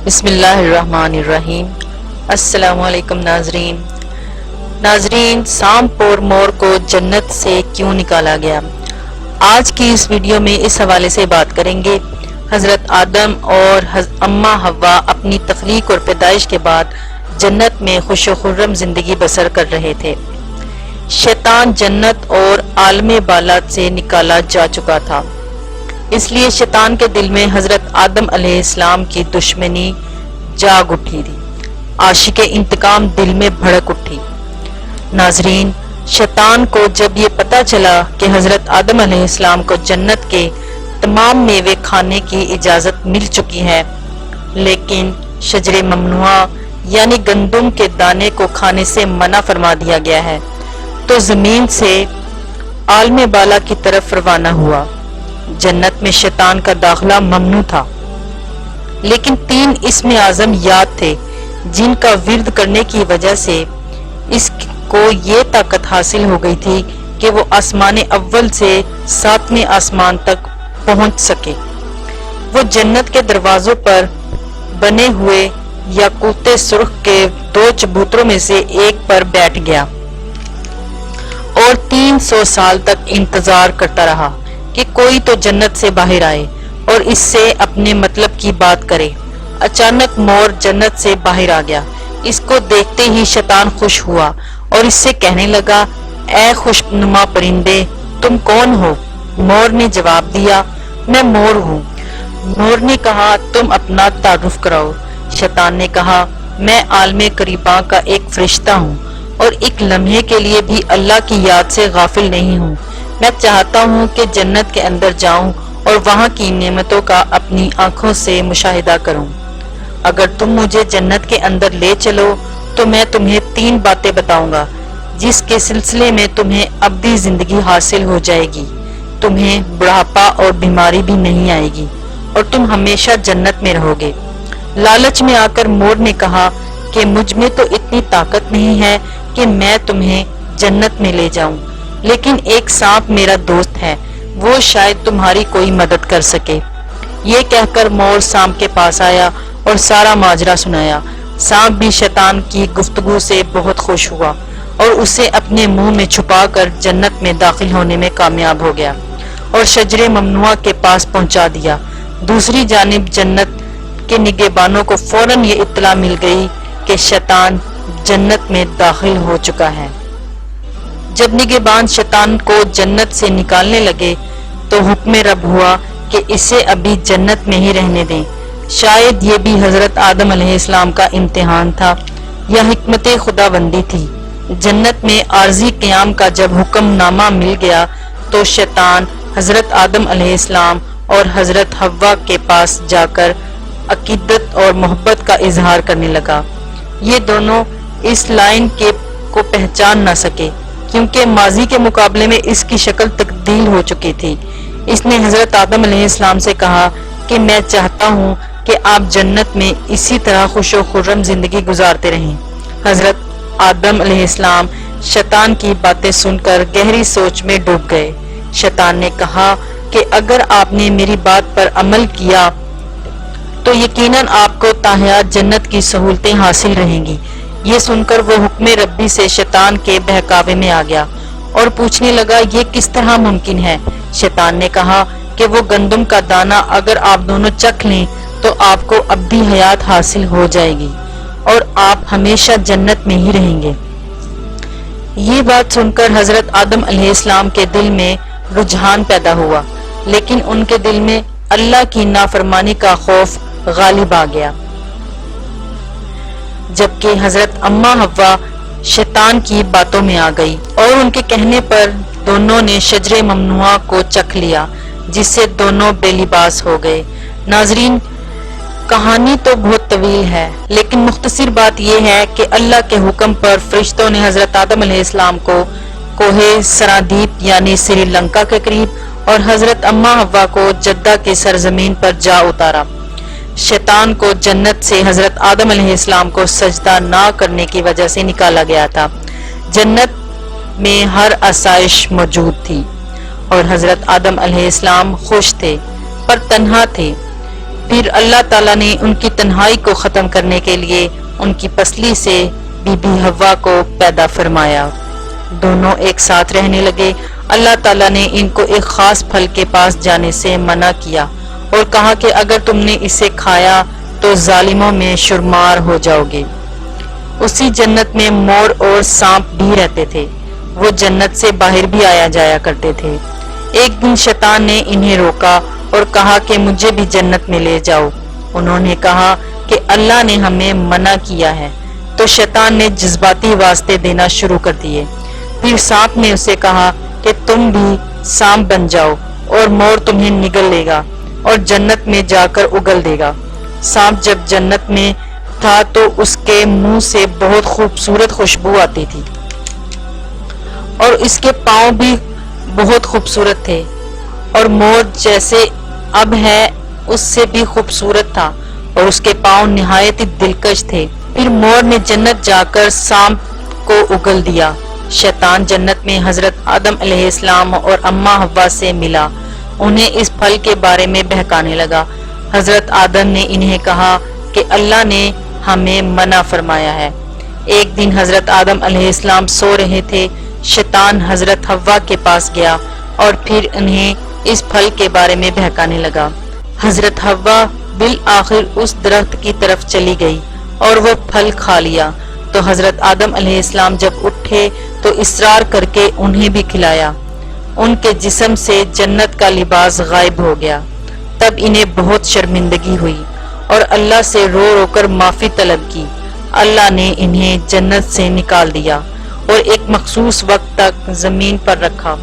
بسم اللہ الرحمن الرحیم۔ السلام علیکم ناظرین، سانپ اور مور کو جنت سے کیوں نکالا گیا؟ آج کی اس ویڈیو میں اس حوالے سے بات کریں گے۔ حضرت آدم اور اماں حوا اپنی تخلیق اور پیدائش کے بعد جنت میں خوش و خرم زندگی بسر کر رہے تھے۔ شیطان جنت اور عالم بالا سے نکالا جا چکا تھا، اس لیے شیطان کے دل میں حضرت آدم علیہ السلام کی دشمنی جاگ اٹھی تھی، عاشق انتقام دل میں بھڑک اٹھی۔ ناظرین، شیطان کو جب یہ پتہ چلا کہ حضرت آدم علیہ السلام کو جنت کے تمام میوے کھانے کی اجازت مل چکی ہے، لیکن شجر ممنوعہ یعنی گندم کے دانے کو کھانے سے منع فرما دیا گیا ہے، تو زمین سے عالم بالا کی طرف روانہ ہوا۔ جنت میں شیطان کا داخلہ ممنوع تھا، لیکن 3 اسم اعظم یاد تھے جن کا ورد کرنے کی وجہ سے اس کو یہ طاقت حاصل ہو گئی تھی کہ وہ آسمان اول سے 7ویں آسمان تک پہنچ سکے۔ وہ جنت کے دروازوں پر بنے ہوئے یاقوت سرخ کے 2 چبوتروں میں سے ایک پر بیٹھ گیا اور 300 سال تک انتظار کرتا رہا کہ کوئی تو جنت سے باہر آئے اور اس سے اپنے مطلب کی بات کرے۔ اچانک مور جنت سے باہر آ گیا۔ اس کو دیکھتے ہی شیطان خوش ہوا اور اس سے کہنے لگا، اے خوشنما پرندے، تم کون ہو؟ مور نے جواب دیا، میں مور ہوں۔ مور نے کہا، تم اپنا تعارف کراؤ۔ شیطان نے کہا، میں عالم قریباں کا ایک فرشتہ ہوں اور ایک لمحے کے لیے بھی اللہ کی یاد سے غافل نہیں ہوں۔ میں چاہتا ہوں کہ جنت کے اندر جاؤں اور وہاں کی نعمتوں کا اپنی آنکھوں سے مشاہدہ کروں۔ اگر تم مجھے جنت کے اندر لے چلو تو میں تمہیں 3 باتیں بتاؤں گا جس کے سلسلے میں تمہیں ابدی زندگی حاصل ہو جائے گی، تمہیں بڑھاپا اور بیماری بھی نہیں آئے گی اور تم ہمیشہ جنت میں رہو گے۔ لالچ میں آ کر مور نے کہا کہ مجھ میں تو اتنی طاقت نہیں ہے کہ میں تمہیں جنت میں لے جاؤں، لیکن ایک سانپ میرا دوست ہے، وہ شاید تمہاری کوئی مدد کر سکے۔ یہ کہہ کر مور سانپ کے پاس آیا اور سارا ماجرا سنایا۔ سانپ بھی شیطان کی گفتگو سے بہت خوش ہوا اور اسے اپنے منہ میں چھپا کر جنت میں داخل ہونے میں کامیاب ہو گیا اور شجر ممنوعہ کے پاس پہنچا دیا۔ دوسری جانب جنت کے نگہبانوں کو فوراً یہ اطلاع مل گئی کہ شیطان جنت میں داخل ہو چکا ہے۔ جب نگہبان شیطان کو جنت سے نکالنے لگے تو حکم رب ہوا کہ اسے ابھی جنت میں ہی رہنے دیں۔ شاید یہ بھی حضرت آدم علیہ السلام کا امتحان تھا یا حکمت خداوندی تھی۔ جنت میں عارضی قیام کا جب حکم نامہ مل گیا تو شیطان حضرت آدم علیہ السلام اور حضرت حوا کے پاس جا کر عقیدت اور محبت کا اظہار کرنے لگا۔ یہ دونوں اس لائن کو پہچان نہ سکے کیونکہ ماضی کے مقابلے میں اس کی شکل تبدیل ہو چکی تھی۔ اس نے حضرت آدم علیہ السلام سے کہا کہ میں چاہتا ہوں کہ آپ جنت میں اسی طرح خوش و خرم زندگی گزارتے رہیں۔ حضرت آدم علیہ السلام شیطان کی باتیں سن کر گہری سوچ میں ڈوب گئے۔ شیطان نے کہا کہ اگر آپ نے میری بات پر عمل کیا تو یقیناً آپ کو تاحیات جنت کی سہولتیں حاصل رہیں گی۔ یہ سن کر وہ حکم ربی سے شیطان کے بہکاوے میں آ گیا اور پوچھنے لگا، یہ کس طرح ممکن ہے؟ شیطان نے کہا کہ وہ گندم کا دانہ اگر آپ دونوں چکھ لیں تو آپ کو ابدی حیات حاصل ہو جائے گی اور آپ ہمیشہ جنت میں ہی رہیں گے۔ یہ بات سن کر حضرت آدم علیہ السلام کے دل میں رجحان پیدا ہوا، لیکن ان کے دل میں اللہ کی نافرمانی کا خوف غالب آ گیا، جبکہ حضرت اماں حوا شیطان کی باتوں میں آ گئی اور ان کے کہنے پر دونوں نے شجر ممنوعہ کو چکھ لیا، جس سے دونوں بے لباس ہو گئے۔ ناظرین، کہانی تو بہت طویل ہے، لیکن مختصر بات یہ ہے کہ اللہ کے حکم پر فرشتوں نے حضرت آدم علیہ السلام کو کوہ سرادیپ یعنی سری لنکا کے قریب اور حضرت اماں حوا کو جدہ کے سرزمین پر جا اتارا۔ شیطان کو جنت سے حضرت آدم علیہ السلام کو سجدہ نہ کرنے کی وجہ سے نکالا گیا تھا۔ جنت میں ہر آسائش موجود تھی اور حضرت آدم علیہ السلام خوش تھے پر تنہا تھے۔ پھر اللہ تعالیٰ نے ان کی تنہائی کو ختم کرنے کے لیے ان کی پسلی سے بی بی حوا کو پیدا فرمایا۔ دونوں ایک ساتھ رہنے لگے۔ اللہ تعالیٰ نے ان کو ایک خاص پھل کے پاس جانے سے منع کیا اور کہا کہ اگر تم نے اسے کھایا تو ظالموں میں شمار ہو جاؤ گے۔ اسی جنت میں مور اور سانپ بھی رہتے تھے۔ وہ جنت سے باہر بھی آیا جایا کرتے تھے۔ ایک دن شیطان نے انہیں روکا اور کہا کہ مجھے بھی جنت میں لے جاؤ۔ انہوں نے کہا کہ اللہ نے ہمیں منع کیا ہے، تو شیطان نے جذباتی واسطے دینا شروع کر دیے۔ پھر سانپ نے اسے کہا کہ تم بھی سانپ بن جاؤ اور مور تمہیں نگل لے گا اور جنت میں جا کر اگل دے گا۔ سانپ جب جنت میں تھا تو اس کے منہ سے بہت خوبصورت خوشبو آتی تھی اور اس کے پاؤں بھی بہت خوبصورت تھے، اور مور جیسے اب ہے اس سے بھی خوبصورت تھا اور اس کے پاؤں نہایت ہی دلکش تھے۔ پھر مور نے جنت جا کر سانپ کو اگل دیا۔ شیطان جنت میں حضرت آدم علیہ السلام اور اماں حوا سے ملا، انہیں اس پھل کے بارے میں بہکانے لگا۔ حضرت آدم نے انہیں کہا کہ اللہ نے ہمیں منع فرمایا ہے۔ ایک دن حضرت آدم علیہ السلام سو رہے تھے، شیطان حضرت حوا کے پاس گیا اور پھر انہیں اس پھل کے بارے میں بہکانے لگا۔ حضرت حوا بالآخر اس درخت کی طرف چلی گئی اور وہ پھل کھا لیا، تو حضرت آدم علیہ السلام جب اٹھے تو اصرار کر کے انہیں بھی کھلایا۔ ان کے جسم سے جنت کا لباس غائب ہو گیا۔ تب انہیں بہت شرمندگی ہوئی اور اللہ سے رو رو کر معافی طلب کی۔ اللہ نے انہیں جنت سے نکال دیا اور ایک مخصوص وقت تک زمین پر رکھا۔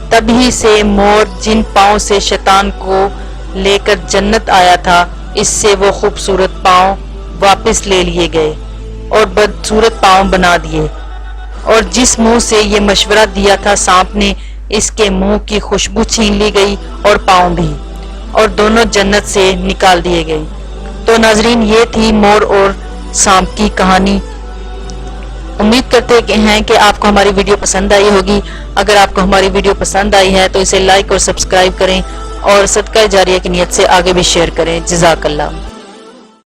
تبھی سے مور جن پاؤں سے شیطان کو لے کر جنت آیا تھا، اس سے وہ خوبصورت پاؤں واپس لے لیے گئے اور بدصورت پاؤں بنا دیے، اور جس منہ سے یہ مشورہ دیا تھا سانپ نے، اس کے منہ کی خوشبو چھین لی گئی اور پاؤں بھی، اور دونوں جنت سے نکال دیے گئے۔ تو ناظرین، یہ تھی مور اور سانپ کی کہانی۔ امید کرتے ہیں کہ آپ کو ہماری ویڈیو پسند آئی ہوگی۔ اگر آپ کو ہماری ویڈیو پسند آئی ہے تو اسے لائک اور سبسکرائب کریں اور صدقہ جاریہ کی نیت سے آگے بھی شیئر کریں۔ جزاک اللہ۔